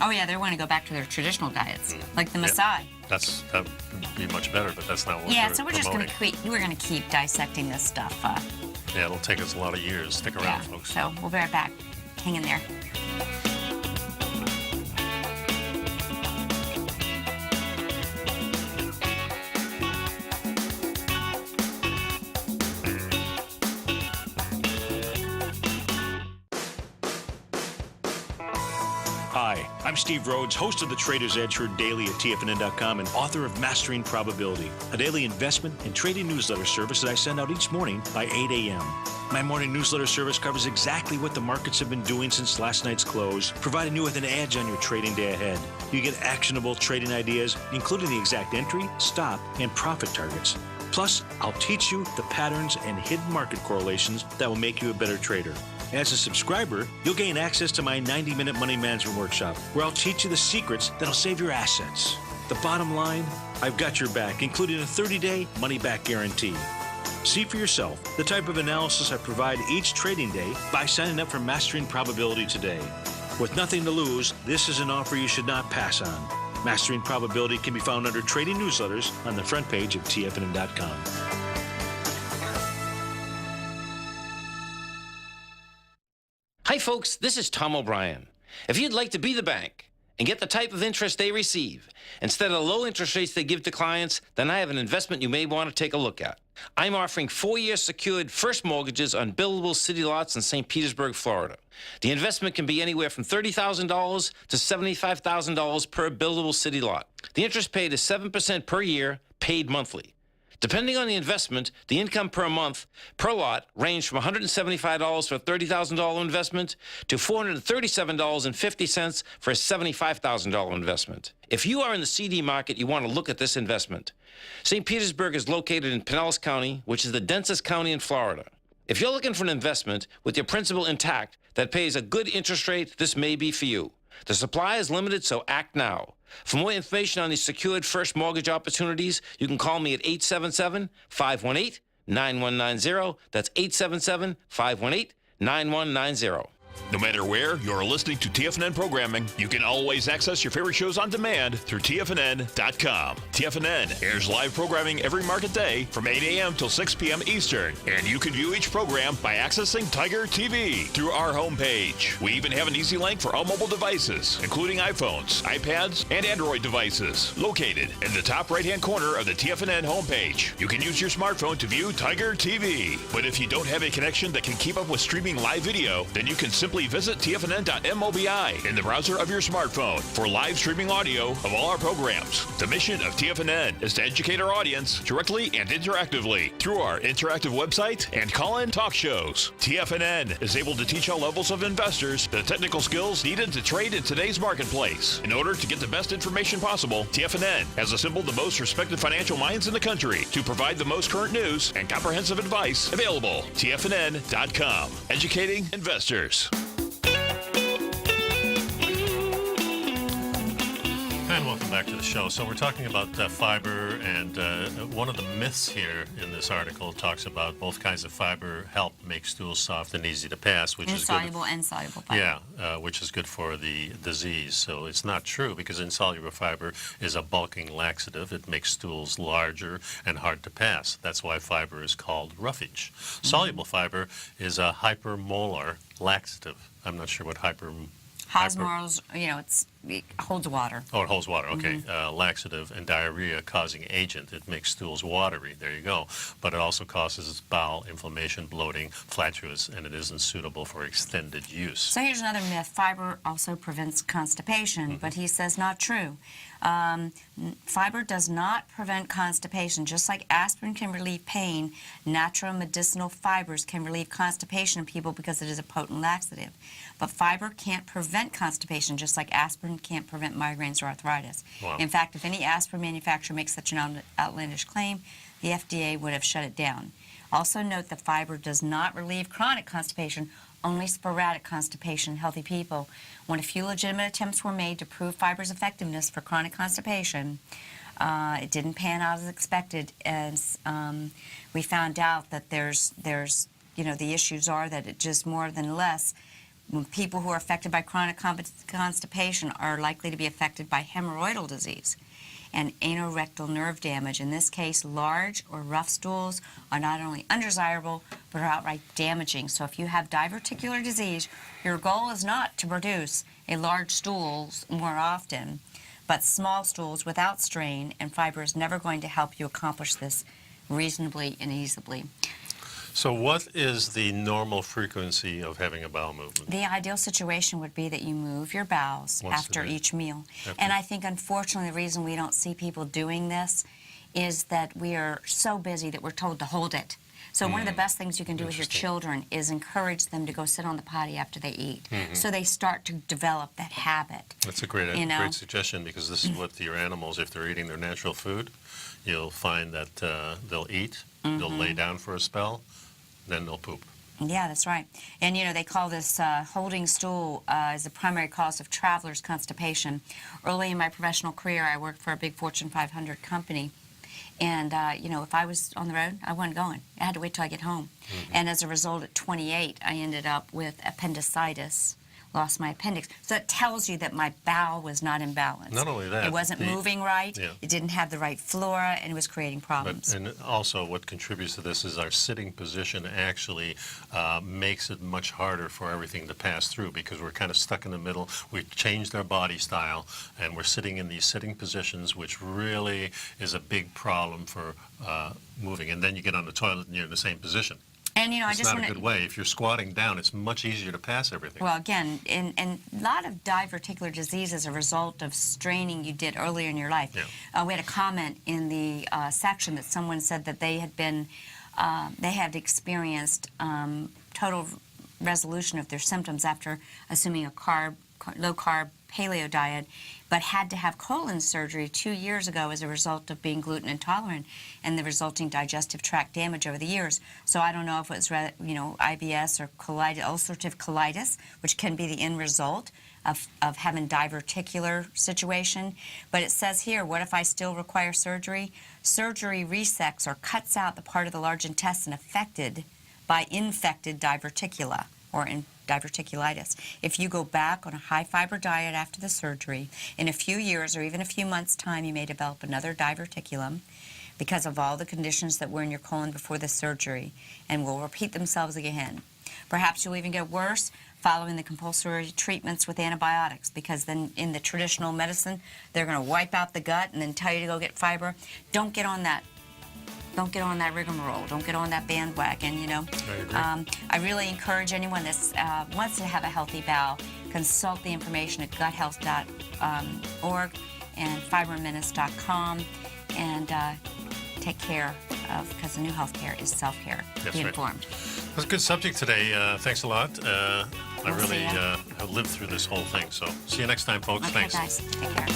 Oh, yeah, they want to go back to their traditional diets, like the Maasai. That would be much better, but that's not what so we're just going to keep dissecting this stuff. Yeah, it'll take us a lot of years. Stick around, folks. So we'll be right back. Hang in there. Hi, I'm Steve Rhodes, host of the Trader's Edge, heard daily at TFNN.com and author of Mastering Probability, a daily investment and trading newsletter service that I send out each morning by 8 a.m. My morning newsletter service covers exactly what the markets have been doing since last night's close, providing you with an edge on your trading day ahead. You get actionable trading ideas, including the exact entry, stop, and profit targets. Plus, I'll teach you the patterns and hidden market correlations that will make you a better trader. As a subscriber, you'll gain access to my 90-minute money management workshop, where I'll teach you the secrets that'll save your assets. The bottom line, I've got your back, including a 30-day money-back guarantee. See for yourself the type of analysis I provide each trading day by signing up for Mastering Probability today. With nothing to lose, this is an offer you should not pass on. Mastering Probability can be found under Trading Newsletters on the front page of TFNN.com. Hi folks, this is Tom O'Brien. If you'd like to be the bank and get the type of interest they receive instead of the low interest rates they give to clients, then I have an investment you may want to take a look at. I'm offering 4-year secured first mortgages on buildable city lots in St. Petersburg, Florida. The investment can be anywhere from $30,000 to $75,000 per buildable city lot. The interest paid is 7% per year, paid monthly. Depending on the investment, the income per month per lot ranged from $175 for a $30,000 investment to $437.50 for a $75,000 investment. If you are in the CD market, you want to look at this investment. St. Petersburg is located in Pinellas County, which is the densest county in Florida. If you're looking for an investment with your principal intact that pays a good interest rate, this may be for you. The supply is limited, so act now. For more information on these secured first mortgage opportunities, you can call me at 877-518-9190. That's 877-518-9190. No matter where you're listening to TFNN programming, you can always access your favorite shows on demand through TFNN.com. TFNN airs live programming every market day from 8 a.m. till 6 p.m. Eastern, and you can view each program by accessing Tiger TV through our homepage. We even have an easy link for all mobile devices, including iPhones, iPads, and Android devices, located in the top right-hand corner of the TFNN homepage. You can use your smartphone to view Tiger TV, but if you don't have a connection that can keep up with streaming live video, then you can simply visit TFNN.mobi in the browser of your smartphone for live streaming audio of all our programs. The mission of TFNN is to educate our audience directly and interactively through our interactive website and call-in talk shows. TFNN is able to teach all levels of investors the technical skills needed to trade in today's marketplace. In order to get the best information possible, TFNN has assembled the most respected financial minds in the country to provide the most current news and comprehensive advice available. TFNN.com, educating investors. And welcome back to the show. So we're talking about fiber, and one of the myths here in this article talks about both kinds of fiber help make stools soft and easy to pass, which is good. Insoluble and soluble fiber. Yeah, which is good for the disease. So it's not true, because insoluble fiber is a bulking laxative. It makes stools larger and hard to pass. That's why fiber is called roughage. Soluble fiber is a hypermolar laxative. I'm not sure what Hosmorals, it holds water. Oh, it holds water, okay. Laxative and diarrhea causing agent. It makes stools watery, there you go. But it also causes bowel inflammation, bloating, flatulence, and it isn't suitable for extended use. So here's another myth. Fiber also prevents constipation, but he says not true. Fiber does not prevent constipation. Just like aspirin can relieve pain, natural medicinal fibers can relieve constipation in people because it is a potent laxative. But fiber can't prevent constipation, just like aspirin can't prevent migraines or arthritis. Wow. In fact, if any aspirin manufacturer makes such an outlandish claim, the FDA would have shut it down. Also note that fiber does not relieve chronic constipation, only sporadic constipation in healthy people. When a few legitimate attempts were made to prove fiber's effectiveness for chronic constipation, it didn't pan out as expected, as we found out that there's the issues are that it just more than less, when people who are affected by chronic constipation are likely to be affected by hemorrhoidal disease and anorectal nerve damage. In this case, large or rough stools are not only undesirable, but are outright damaging. So if you have diverticular disease, your goal is not to produce a large stools more often, but small stools without strain, and fiber is never going to help you accomplish this reasonably and easily. So what is the normal frequency of having a bowel movement? The ideal situation would be that you move your bowels Once a after day. each meal. After- And I think, unfortunately, the reason we don't see people doing this is that we are so busy that we're told to hold it. So one of the best things you can do with your Interesting. children is encourage them to go sit on the potty after they eat. So they start to develop that habit. That's a great, You know? great suggestion, because this is what your animals, if they're eating their natural food, you'll find that they'll eat, they'll lay down for a spell, then they'll poop. Yeah, that's right. And, you know, they call this holding stool as a primary cause of traveler's constipation. Early in my professional career, I worked for a big Fortune 500 company. And, you know, if I was on the road, I wasn't going. I had to wait till I get home. And as a result, at 28, I ended up with appendicitis, lost my appendix. So that tells you that my bowel was not in balance. Not only that, it wasn't moving right, yeah. it didn't have the right flora, and it was creating problems. And also what contributes to this is our sitting position actually makes it much harder for everything to pass through, because we're kind of stuck in the middle. We've changed our body style, and we're sitting in these sitting positions, which really is a big problem for moving. And then you get on the toilet and you're in the same position. And, you know, It's I just not want a good way. If you're squatting down, it's much easier to pass everything. Well, again, and a lot of diverticular disease is a result of straining you did earlier in your life. Yeah. We had a comment in the section that someone said that they had been, they had experienced total resolution of their symptoms after assuming a low-carb paleo diet, but had to have colon surgery 2 years ago as a result of being gluten intolerant and the resulting digestive tract damage over the years. So I don't know if it was, you know, IBS or colitis, ulcerative colitis, which can be the end result of having diverticular situation. But it says here, what if I still require surgery? Surgery resects or cuts out the part of the large intestine affected by infected diverticula or in diverticulitis. If you go back on a high-fiber diet after the surgery, in a few years or even a few months' time, you may develop another diverticulum because of all the conditions that were in your colon before the surgery and will repeat themselves again. Perhaps you'll even get worse following the compulsory treatments with antibiotics, because then in the traditional medicine, they're going to wipe out the gut and then tell you to go get fiber. Don't get on that. Don't get on that rigmarole. Don't get on that bandwagon, you know. I really encourage anyone that wants to have a healthy bowel, consult the information at guthealth.org and fibermenace.com and take care of, because the new healthcare is self-care. That's Be right. informed. That's a good subject today. Thanks a lot. I We'll really see ya. have lived through this whole thing. So see you next time, folks. Okay, Thanks. guys. Take care.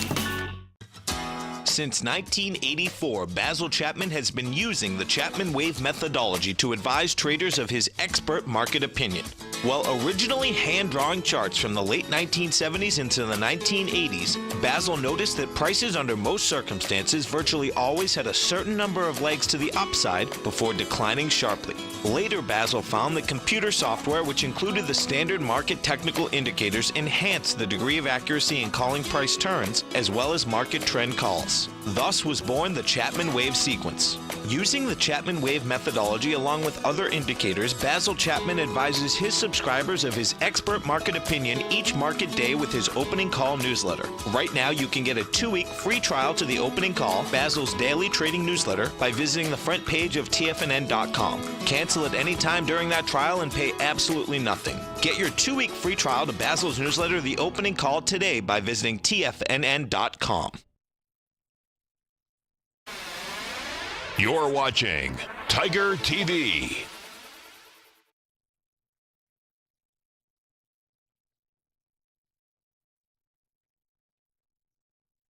Since 1984, Basil Chapman has been using the Chapman Wave methodology to advise traders of his expert market opinion. While originally hand-drawing charts from the late 1970s into the 1980s, Basil noticed that prices under most circumstances virtually always had a certain number of legs to the upside before declining sharply. Later, Basil found that computer software, which included the standard market technical indicators, enhanced the degree of accuracy in calling price turns, as well as market trend calls. Thus was born the Chapman Wave sequence. Using the Chapman Wave methodology along with other indicators, Basil Chapman advises his subscribers of his expert market opinion each market day with his opening call newsletter. Right now, you can get a 2-week free trial to the opening call, Basil's daily trading newsletter, by visiting the front page of TFNN.com. Cancel at any time during that trial and pay absolutely nothing. Get your 2-week free trial to Basil's newsletter, The Opening Call, today by visiting TFNN.com. You're watching Tiger TV.